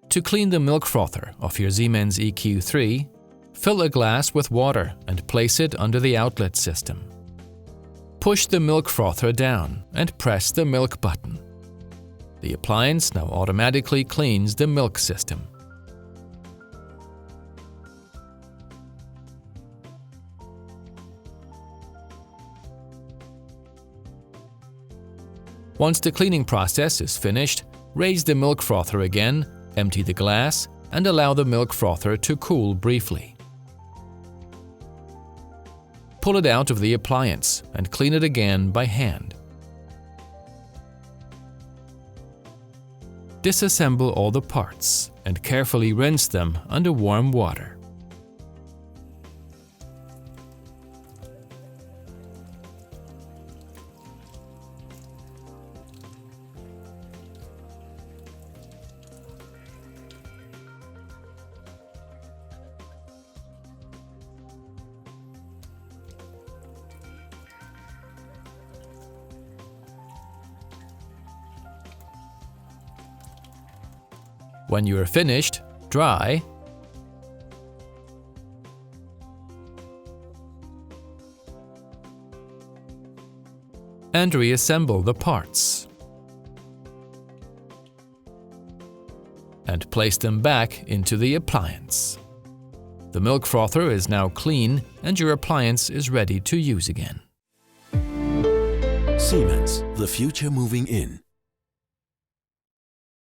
To clean the milk frother of your Siemens EQ.3, fill a glass with water and place it under the outlet system. Push the milk frother down and press the milk button. The appliance now automatically cleans the milk system. Once the cleaning process is finished, raise the milk frother again, empty the glass, and allow the milk frother to cool briefly. Pull it out of the appliance and clean it again by hand. Disassemble all the parts and carefully rinse them under warm water. When you are finished, dry and reassemble the parts and place them back into the appliance. The milk frother is now clean and your appliance is ready to use again. Siemens, the future moving in.